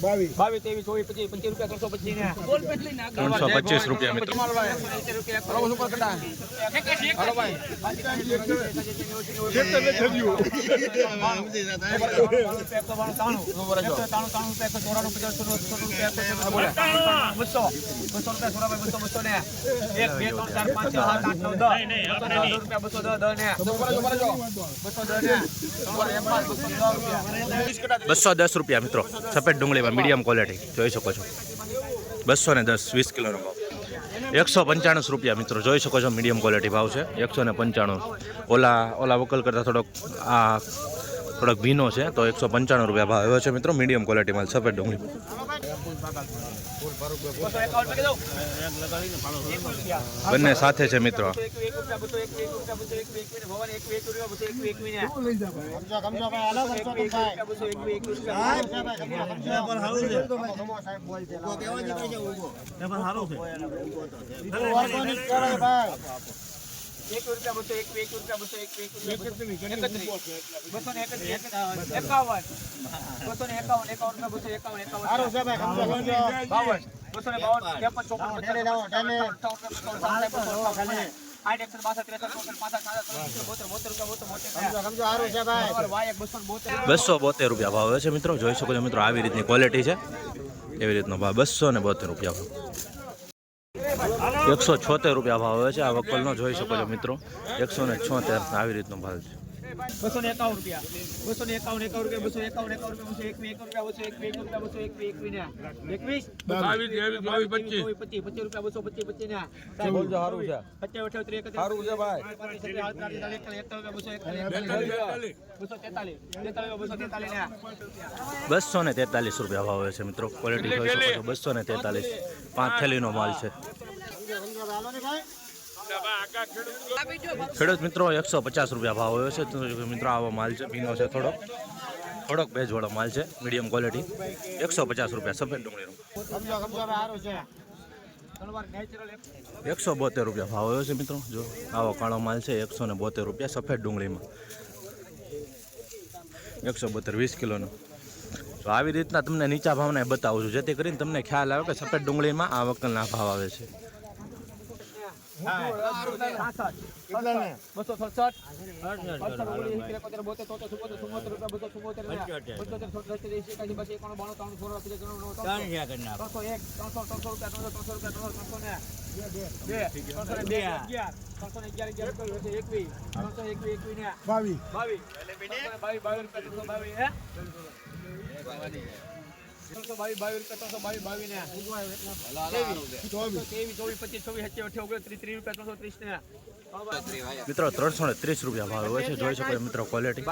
22 23 24 25 રૂપિયા 325 ને 325 રૂપિયા મિત્રો. ₹210 મિત્રો. સફેદ ડુંગળીમાં મીડિયમ ક્વોલિટી જોઈ શકો છો. 210 20 કિલોનો ભાવ. ₹195 મિત્રો જોઈ શકો છો. મીડિયમ ક્વોલિટી ભાવ છે 195. ઓલા વકલ કરતાં થોડોક ભીનો છે તો ₹195 ભાવ આવ્યો છે મિત્રો. મીડિયમ ક્વોલિટી માલ સફેદ ડુંગળી બંને સાથે છે મિત્રો. ₹272 ભાવ આવે છે મિત્રો. જોઈ શકો છો મિત્રો. આવી રીતની ક્વોલિટી છે. એવી રીતનો ભાવ ₹272 ભાવ. ₹176 ભાવ આવે છે આ વકલનો. જોઈ શકો છો મિત્રો. 176 આવી રીતનો ભાવ છે. ₹251 ભાવ આવે છે મિત્રો. ક્વોલિટી જોઈ શકો છો. 243 5 થેલીનો માલ છે. ખેડૂત મિત્રો ₹150 ભાવ આવ્યો છે મિત્રો. આવો માલ છે. ભીનો છે. થોડોક ભેજવાળો માલ છે. Medium quality. ₹150 સફેદ ડુંગળીનો. ₹172 ભાવ આવ્યો છે મિત્રો. જો આવો કાળો માલ છે. ₹172 સફેદ ડુંગળીમાં. 172 20 કિલોનો. તો આવી રીતના તમને નીચા ભાવના બતાવું છું જેથી કરીને તમને ખ્યાલ આવે કે સફેદ ડુંગળીમાં આ વકલના ભાવ આવે છે. મિત્રો ₹330 ભાવ હોય છે. જોઈ શકો મિત્રો. ક્વોલિટી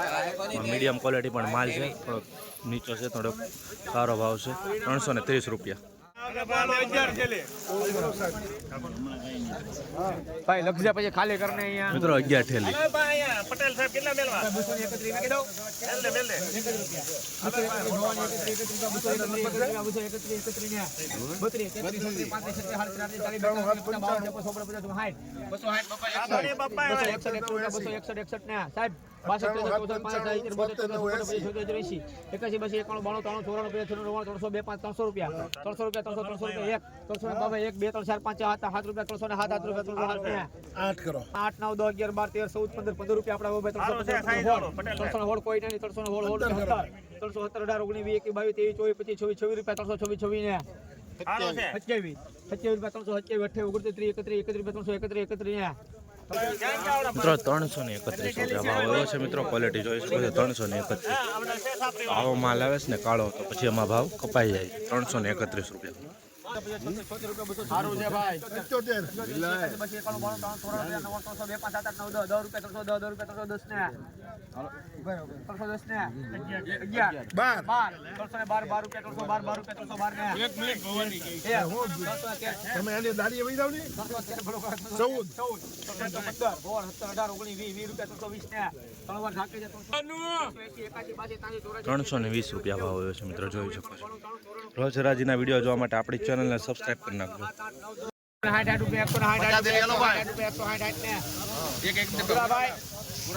મીડિયમ ક્વોલિટી પણ માલ છે. થોડોક નીચો છે. થોડોક સારો ભાવ છે. ₹330. ભાઈ લગજા પછી ખાલી કરને અહીંયા મિત્રો 11 થેલી. પટેલ સાહેબ કેટલા મેલવા 331 ભાવ આવ્યો છે મિત્રો. ક્વોલિટી જોઈ શકો છો. 331. આવો માલ આવે છે ને કાળો તો પછી એમાં ભાવ કપાઈ જાય. ₹331. ₹320 ભાવ આવ્યો છે મિત્રો. જોઈ શકો છો. રોજ રાજીના વિડીયો જોવા માટે આપણી ચેનલને સબસ્ક્રાઇબ કરી નાખજો. ₹160 ₹160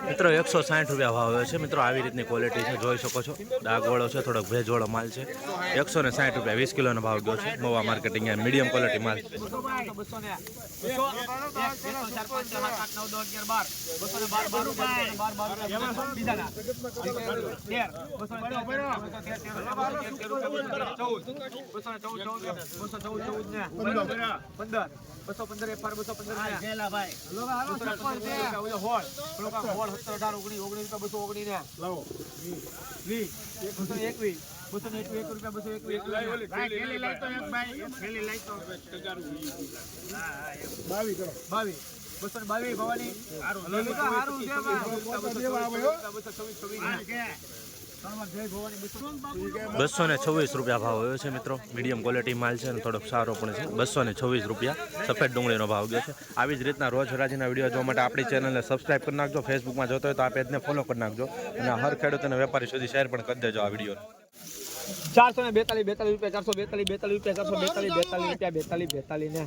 મિત્રો 160 રૂપિયા ભાવ હોય છે મિત્રો. આવી રીતની ક્વોલિટી છે, જોઈ શકો છો. ડાઘવાળો છે, થોડોક ભેજવાળો માલ છે. 160 રૂપિયા 20 કિલોનો ભાવ ગયો છે. મવા માર્કેટિંગ મીડિયમ ક્વોલિટી માલ. 226 રૂપિયા ભાવ હોય છે મિત્રો. મીડિયમ ક્વોલિટી માલ છે અને થોડોક સારો પણ છે. 226 રૂપિયા સફેદ ડુંગળીનો ભાવ ગયો છે. આવી જ રીતના રોજ હરાજીના વિડીયો જોવા માટે આપણી ચેનલને સબસ્ક્રાઇબ કરી નાખજો. ફેસબુકમાં જોતો હોય તો આ પેજને ફોલો કરી નાખજો અને હર ખેડૂત અને વેપારી સુધી શેર પણ કરી દેજો આ વિડીયો. 442 રૂપિયા 442 રૂપિયા 442 ને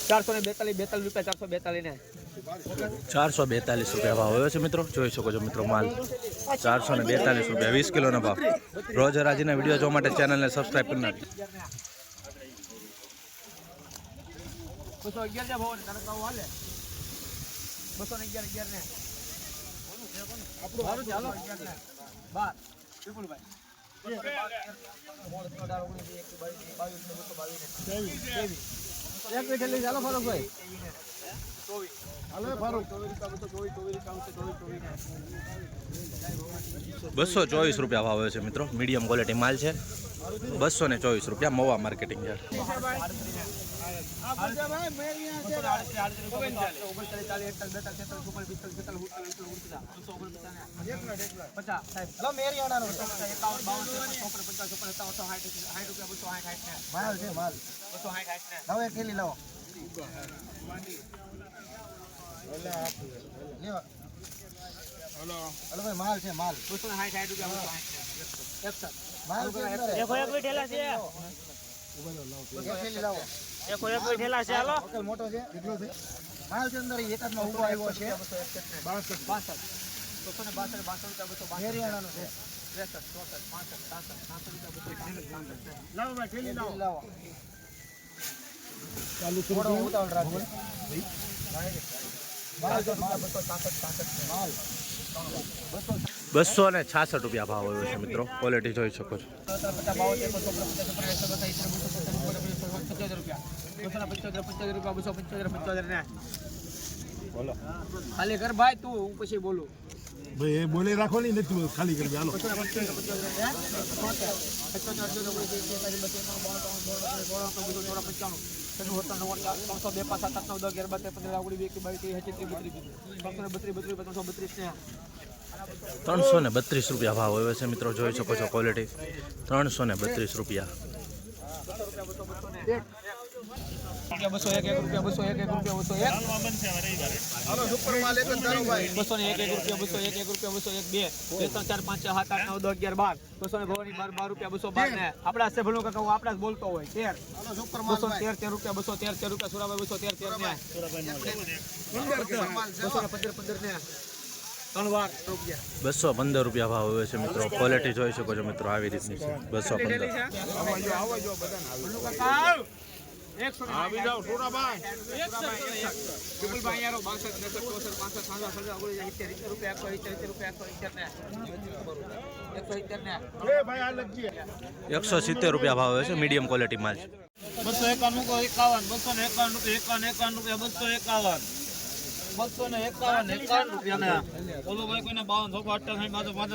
442 રૂપિયા 442 ને 442 રૂપિયા ભાવ હોય છે મિત્રો. જોઈ શકો છો મિત્રો માલ 442 રૂપિયા 20 કિલોનો ભાવ. રોજ હરાજીના વિડીયો જોવા માટે ચેનલને સબસ્ક્રાઇબ કરી નાખજો. 211 ભાવ ને તને કહું હાલે 211 ને આપણું હારું ચાલો 11 ને 12 વિપુલભાઈ એક મિનિટ લઈ ચાલો ફારૂકભાઈ 224 રૂપિયા ભાવ હોય છે મિત્રો. મીડિયમ ક્વોલિટી માલ છે. 224 રૂપિયા મવા માર્કેટિંગ છે. 266 રૂપિયા ભાવ હોય છે મિત્રો. ક્વોલિટી જોઈ શકો છો. 275 ખાલી કર ભાઈ તું હું પછી બોલું ભાઈ એ બોલે રાખો નહીં નથી ખાલી કરી હાલો. 332 રૂપિયા ભાવ હોય છે મિત્રો. જોઈ શકો છો ક્વોલિટી. 332 રૂપિયા. 201 રૂપિયા 201 રૂપિયા 201 આપડા છે ભલું કાકા આપડા જ બોલતો હોય 213 રૂપિયા 213 રૂપિયા સુરાભાઈ 215 રૂપિયા ભાવ હોય છે મિત્રો. ક્વોલિટી જોઈ શકો છો મિત્રો. આવી રીતની છે 215. ₹170 રૂપિયા ભાવ હોય છે. મીડિયમ ક્વોલિટી માલ છે. 251 251 રૂપિયા 251 રૂપિયા ઓલો ભાઈ કોઈને 52 58 58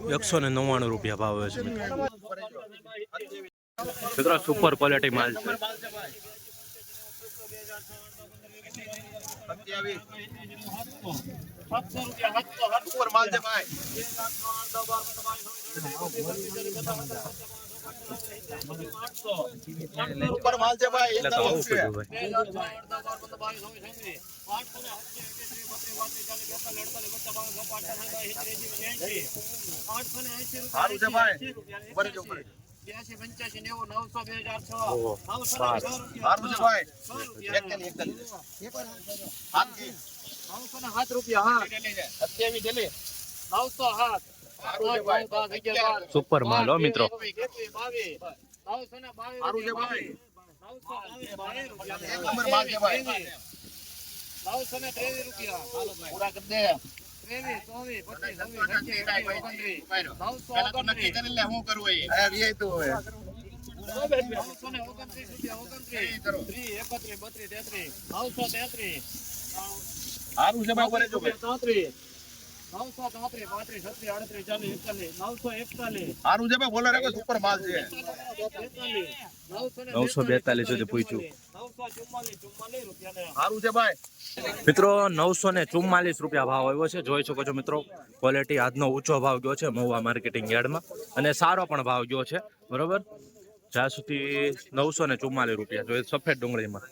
₹199 રૂપિયા ભાવ હોય છે. મિત્રો સુપર ક્વોલિટી માલ છે. ઉપર માલ છે ભાઈ એટલે તો આવું કીધું ભાઈ. સારું છે ભાઈ ઉપર જો ઉપર. ઓહો, સારું. સારું છે ભાઈ હાથથી. 907 રૂપિયા હા 27 સારું છે ભાઈ સુપર માલ હો મિત્રો. સારું છે ભાઈ એક નંબર માલ છે ભાઈ. 923 રૂપિયા પૂરા કરી દે. 23 તો નક્કી કરી લે હું કરવું એ. હવે વીઆઈ તો હવે. 929 સારું છે ભાઈ ઉપર જો ભાઈ. 933 સારું છે ભાઈ બોલો રે સુપર માલ છે. 942 સુધી પૂછ્યું. સારું છે ભાઈ. મિત્રો 944 રૂપિયા ભાવ આવ્યો છે. જોઈ શકો છો મિત્રો ક્વોલિટી આજનો ઊંચો ભાવ ગયો છે મહુવા માર્કેટિંગ યાર્ડમાં અને સારો પણ ભાવ ગયો છે બરોબર. જ્યાં સુધી 944 રૂપિયા જોઈએ સફેદ ડુંગળીમાં.